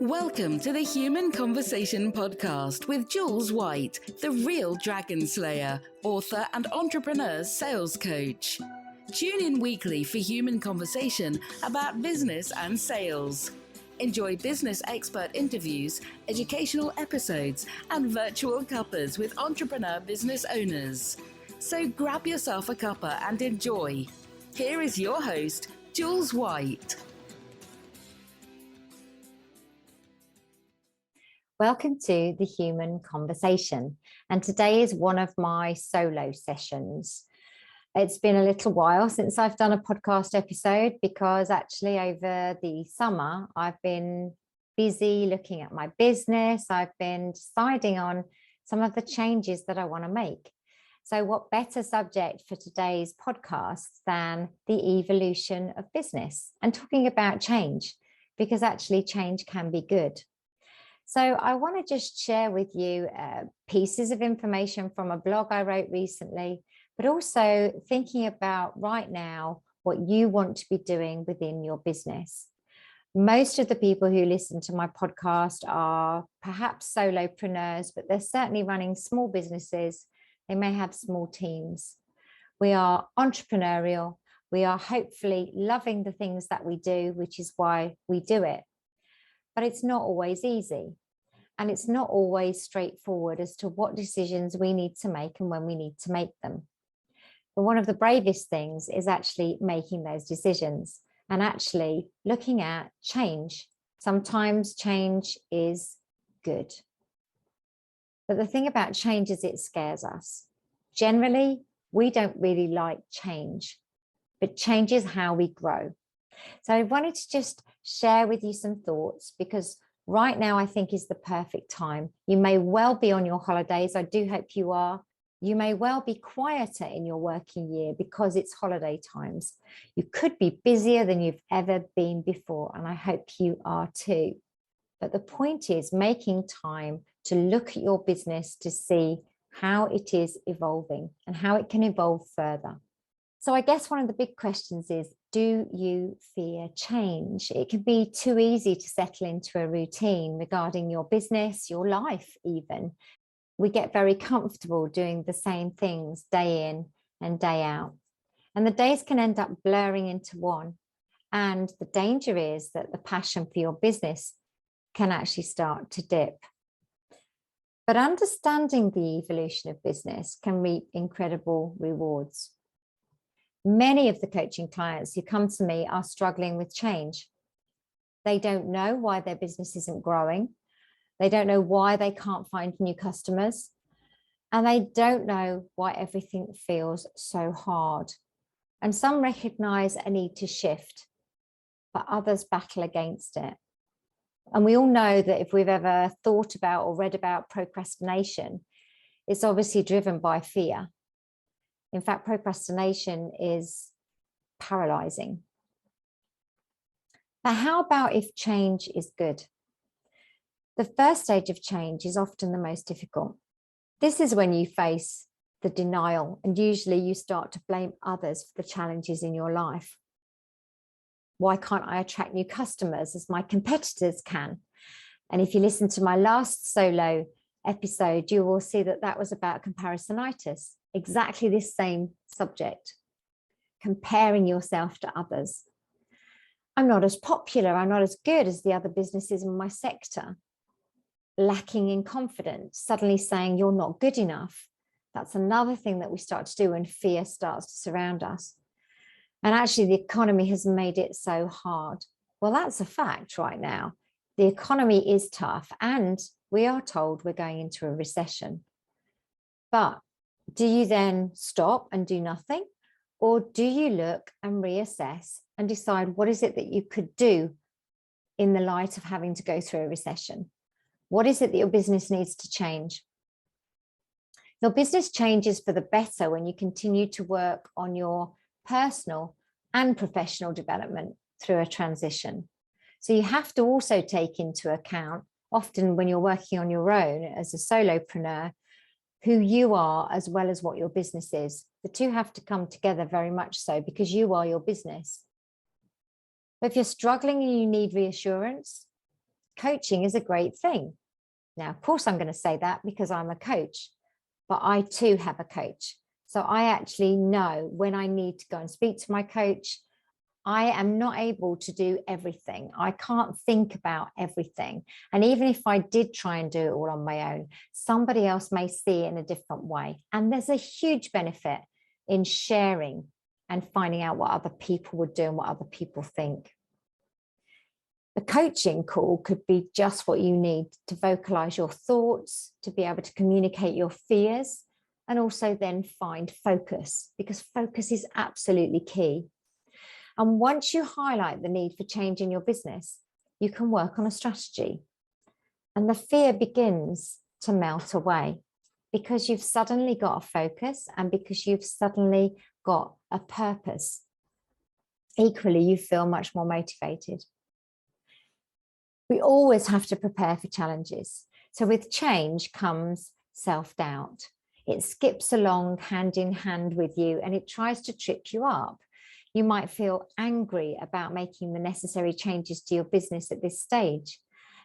Welcome to the Human Conversation podcast with Jules White, the real dragon slayer, author and entrepreneur sales coach. Tune in weekly for human conversation about business and sales. Enjoy business expert interviews, educational episodes, and virtual cuppers with entrepreneur business owners. So grab yourself a cuppa and enjoy. Here is your host, Jules White. Welcome to the Human Conversation, and today is one of my solo sessions. It's been a little while since I've done a podcast episode because actually over the summer I've been busy looking at my business. I've been deciding on some of the changes that I want to make. So what better subject for today's podcast than the evolution of business and talking about change, because actually change can be good. So I want to just share with you pieces of information from a blog I wrote recently, but also thinking about right now what you want to be doing within your business. Most of the people who listen to my podcast are perhaps solopreneurs, but they're certainly running small businesses. They may have small teams. We are entrepreneurial. We are hopefully loving the things that we do, which is why we do it. But it's not always easy. And it's not always straightforward as to what decisions we need to make and when we need to make them. But one of the bravest things is actually making those decisions and actually looking at change. Sometimes change is good. But the thing about change is it scares us. Generally, we don't really like change, but change is how we grow. So I wanted to just share with you some thoughts because right now I think is the perfect time. You may well be on your holidays. I do hope you are. You may well be quieter in your working year because it's holiday times. You could be busier than you've ever been before, and I hope you are too. But the point is making time to look at your business to see how it is evolving and how it can evolve further. So I guess one of the big questions is, do you fear change? It can be too easy to settle into a routine regarding your business, your life even. We get very comfortable doing the same things day in and day out. And the days can end up blurring into one. And the danger is that the passion for your business can actually start to dip. But understanding the evolution of business can reap incredible rewards. Many of the coaching clients who come to me are struggling with change. They don't know why their business isn't growing. They don't know why they can't find new customers. And they don't know why everything feels so hard. And some recognize a need to shift, but others battle against it. And we all know that if we've ever thought about or read about procrastination, it's obviously driven by fear. In fact, procrastination is paralyzing. But how about if change is good? The first stage of change is often the most difficult. This is when you face the denial, and usually you start to blame others for the challenges in your life. Why can't I attract new customers as my competitors can? And if you listen to my last solo episode, you will see that that was about comparisonitis. Exactly this same subject, comparing yourself to others. I'm not as popular, I'm not as good as the other businesses in my sector. Lacking in confidence, suddenly saying you're not good enough. That's another thing that we start to do when fear starts to surround us. And actually the economy has made it so hard. Well, that's a fact right now. The economy is tough and we are told we're going into a recession. But do you then stop and do nothing? Or do you look and reassess and decide what is it that you could do in the light of having to go through a recession? What is it that your business needs to change? Your business changes for the better when you continue to work on your personal and professional development through a transition. So you have to also take into account, often when you're working on your own as a solopreneur, who you are as well as what your business is. The two have to come together very much so because you are your business. But if you're struggling and you need reassurance, coaching is a great thing. Now, of course, I'm going to say that because I'm a coach, but I too have a coach. So I actually know when I need to go and speak to my coach. I am not able to do everything. I can't think about everything. And even if I did try and do it all on my own, somebody else may see it in a different way. And there's a huge benefit in sharing and finding out what other people would do and what other people think. A coaching call could be just what you need to vocalize your thoughts, to be able to communicate your fears, and also then find focus, because focus is absolutely key. And once you highlight the need for change in your business, you can work on a strategy. And the fear begins to melt away because you've suddenly got a focus and because you've suddenly got a purpose. Equally, you feel much more motivated. We always have to prepare for challenges. So with change comes self-doubt. It skips along hand in hand with you and it tries to trip you up. You might feel angry about making the necessary changes to your business at this stage.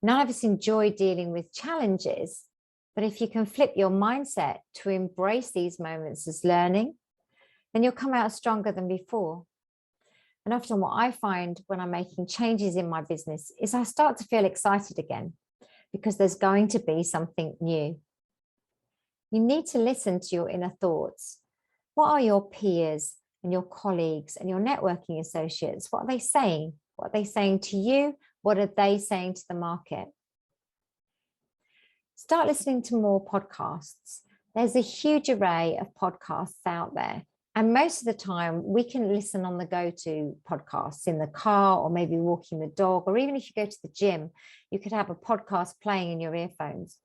None of us enjoy dealing with challenges, but if you can flip your mindset to embrace these moments as learning, then you'll come out stronger than before. And often what I find when I'm making changes in my business is I start to feel excited again because there's going to be something new. You need to listen to your inner thoughts. What are your peers and your colleagues and your networking associates? What are they saying? What are they saying to you? What are they saying to the market? Start listening to more podcasts. There's a huge array of podcasts out there. And most of the time we can listen on the go to podcasts in the car or maybe walking the dog, or even if you go to the gym, you could have a podcast playing in your earphones.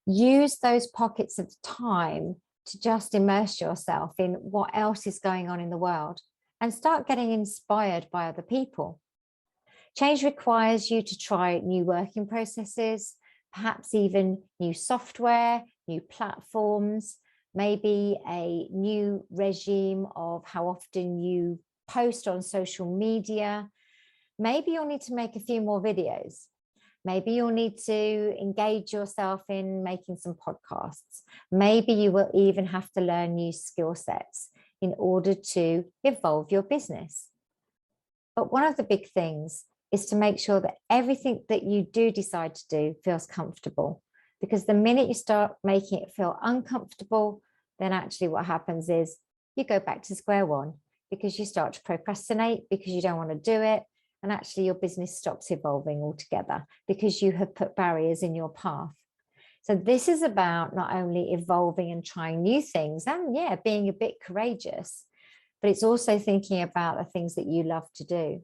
Use those pockets of time to just immerse yourself in what else is going on in the world and start getting inspired by other people. Change requires you to try new working processes, perhaps even new software, new platforms, maybe a new regime of how often you post on social media. Maybe you'll need to make a few more videos. Maybe you'll need to engage yourself in making some podcasts. Maybe you will even have to learn new skill sets in order to evolve your business. But one of the big things is to make sure that everything that you do decide to do feels comfortable. Because the minute you start making it feel uncomfortable, then actually what happens is you go back to square one because you start to procrastinate because you don't want to do it. And actually your business stops evolving altogether because you have put barriers in your path. So this is about not only evolving and trying new things and being a bit courageous, but it's also thinking about the things that you love to do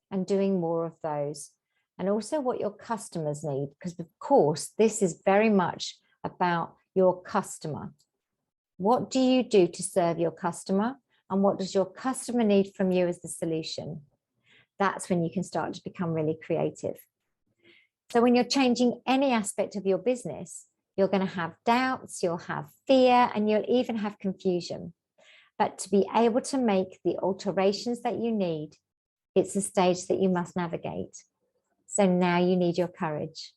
and doing more of those. And also what your customers need, because of course, this is very much about your customer. What do you do to serve your customer? And what does your customer need from you as the solution? That's when you can start to become really creative. So when you're changing any aspect of your business, you're going to have doubts, you'll have fear, and you'll even have confusion. But to be able to make the alterations that you need, it's a stage that you must navigate. So now you need your courage.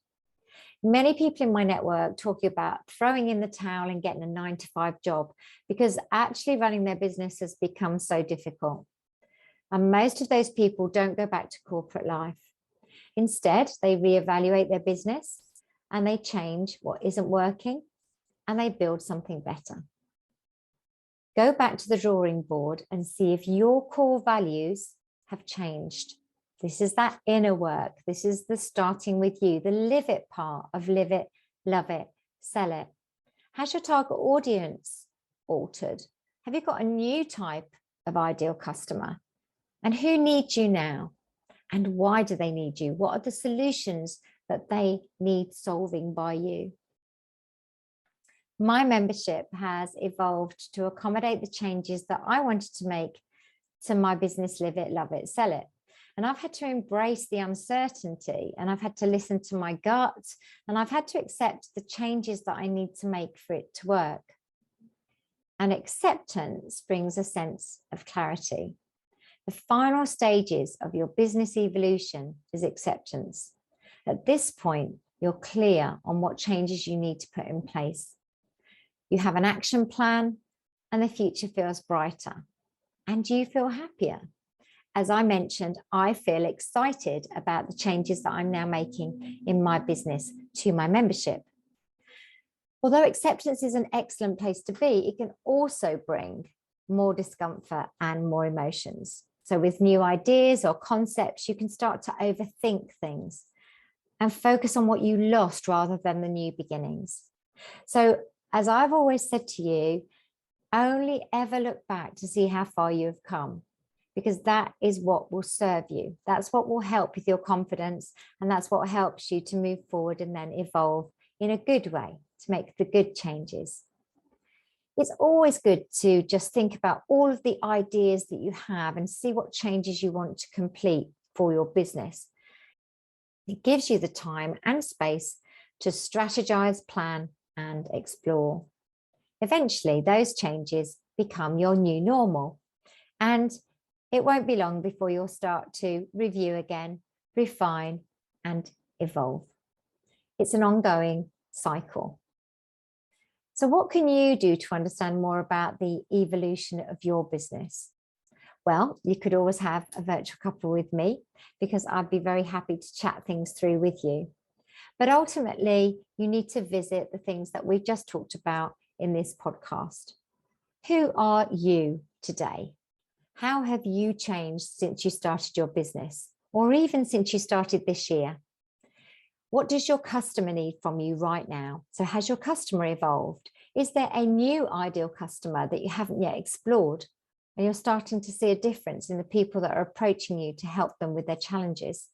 Many people in my network talking about throwing in the towel and getting a 9-to-5 job because actually running their business has become so difficult. And most of those people don't go back to corporate life. Instead, they reevaluate their business and they change what isn't working and they build something better. Go back to the drawing board and see if your core values have changed. This is that inner work. This is the starting with you, the live it part of live it, love it, sell it. Has your target audience altered? Have you got a new type of ideal customer? And who needs you now? And why do they need you? What are the solutions that they need solving by you? My membership has evolved to accommodate the changes that I wanted to make to my business, live it, love it, sell it. And I've had to embrace the uncertainty and I've had to listen to my gut and I've had to accept the changes that I need to make for it to work. And acceptance brings a sense of clarity. The final stages of your business evolution is acceptance. At this point, you're clear on what changes you need to put in place. You have an action plan and the future feels brighter and you feel happier. As I mentioned, I feel excited about the changes that I'm now making in my business to my membership. Although acceptance is an excellent place to be, it can also bring more discomfort and more emotions. So with new ideas or concepts, you can start to overthink things and focus on what you lost rather than the new beginnings. So as I've always said to you, only ever look back to see how far you have come, because that is what will serve you. That's what will help with your confidence, and that's what helps you to move forward and then evolve in a good way to make the good changes. It's always good to just think about all of the ideas that you have and see what changes you want to complete for your business. It gives you the time and space to strategize, plan, and explore. Eventually, those changes become your new normal, and it won't be long before you'll start to review again, refine, and evolve. It's an ongoing cycle. So what can you do to understand more about the evolution of your business? Well, you could always have a virtual couple with me, because I'd be very happy to chat things through with you. But ultimately, you need to visit the things that we've just talked about in this podcast. Who are you today? How have you changed since you started your business, or even since you started this year? What does your customer need from you right now? So has your customer evolved? Is there a new ideal customer that you haven't yet explored? And you're starting to see a difference in the people that are approaching you to help them with their challenges?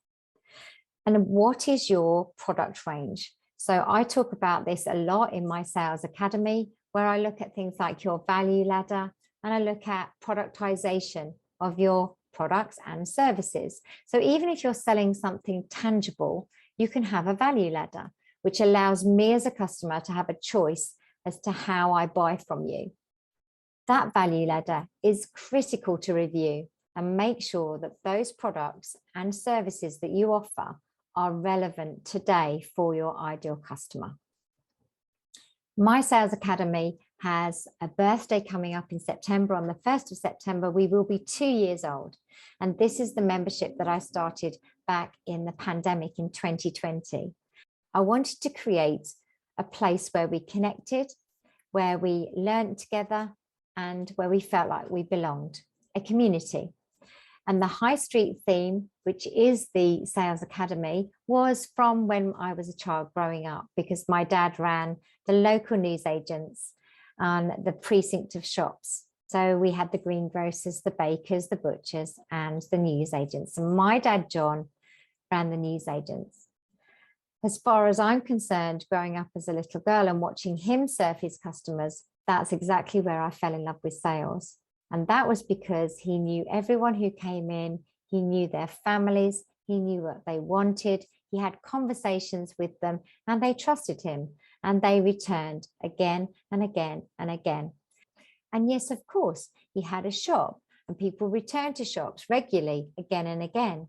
And what is your product range? So I talk about this a lot in my Sales Academy, where I look at things like your value ladder, and I look at productization of your products and services. So even if you're selling something tangible, you can have a value ladder, which allows me as a customer to have a choice as to how I buy from you. That value ladder is critical to review and make sure that those products and services that you offer are relevant today for your ideal customer. My Sales Academy has a birthday coming up in September. On the 1st of September, we will be 2 years old. And this is the membership that I started back in the pandemic in 2020. I wanted to create a place where we connected, where we learned together, and where we felt like we belonged, a community. And the high street theme, which is the Sales Academy, was from when I was a child growing up, because my dad ran the local newsagents and the precinct of shops. So we had the greengrocers, the bakers, the butchers, and the newsagents. And my dad, John, ran the newsagents. As far as I'm concerned, growing up as a little girl and watching him serve his customers, that's exactly where I fell in love with sales. And that was because he knew everyone who came in, he knew their families, he knew what they wanted, he had conversations with them, and they trusted him, and they returned again and again and again. And yes, of course, he had a shop, and people returned to shops regularly again and again.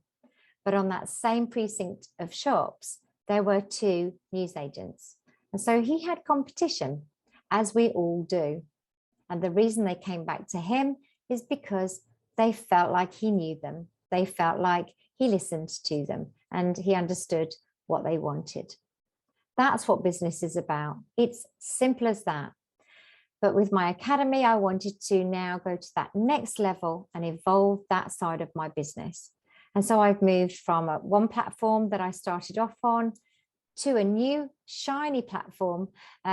But on that same precinct of shops, there were 2 newsagents. And so he had competition, as we all do. And the reason they came back to him is because they felt like he knew them. They felt like he listened to them and he understood what they wanted. That's what business is about. It's simple as that. But with my academy, I wanted to now go to that next level and evolve that side of my business. And so I've moved from one platform that I started off on to a new shiny platform,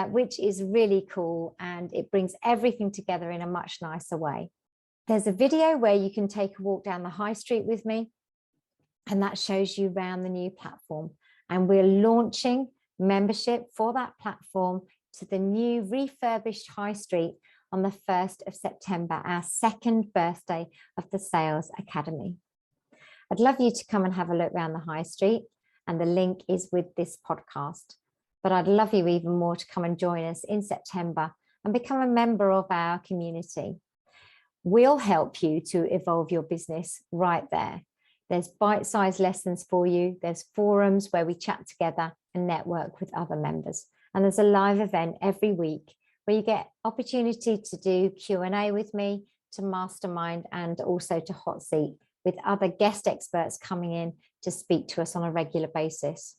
which is really cool, and it brings everything together in a much nicer way. There's a video where you can take a walk down the high street with me, and that shows you around the new platform. And we're launching membership for that platform to the new refurbished high street on the 1st of September, our 2nd birthday of the Sales Academy. I'd love you to come and have a look around the high street, and the link is with this podcast. But I'd love you even more to come and join us in September and become a member of our community. We'll help you to evolve your business right there. There's bite-sized lessons for you. There's forums where we chat together and network with other members. And there's a live event every week where you get opportunity to do Q&A with me, to mastermind, and also to hot seat with other guest experts coming in to speak to us on a regular basis.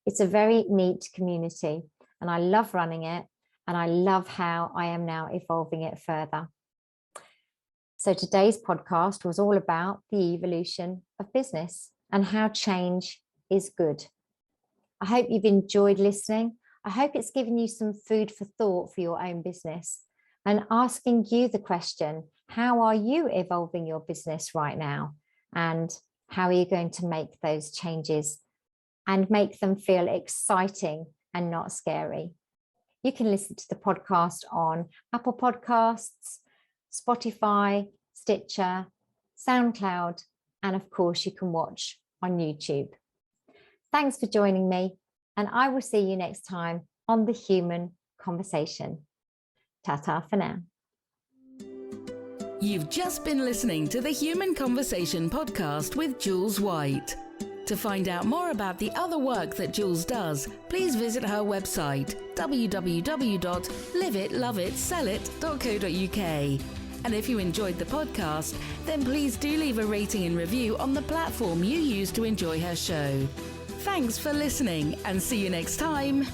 It's a very neat community and I love running it, and I love how I am now evolving it further. So today's podcast was all about the evolution of business and how change is good. I hope you've enjoyed listening. I hope it's given you some food for thought for your own business and asking you the question, how are you evolving your business right now? And how are you going to make those changes and make them feel exciting and not scary? You can listen to the podcast on Apple Podcasts, Spotify, Stitcher, SoundCloud, and of course you can watch on YouTube. Thanks for joining me, and I will see you next time on The Human Conversation. Ta-ta for now. You've just been listening to the Human Conversation podcast with Jules White. To find out more about the other work that Jules does, please visit her website, www.liveitloveitsellit.co.uk. And if you enjoyed the podcast, then please do leave a rating and review on the platform you use to enjoy her show. Thanks for listening, and see you next time.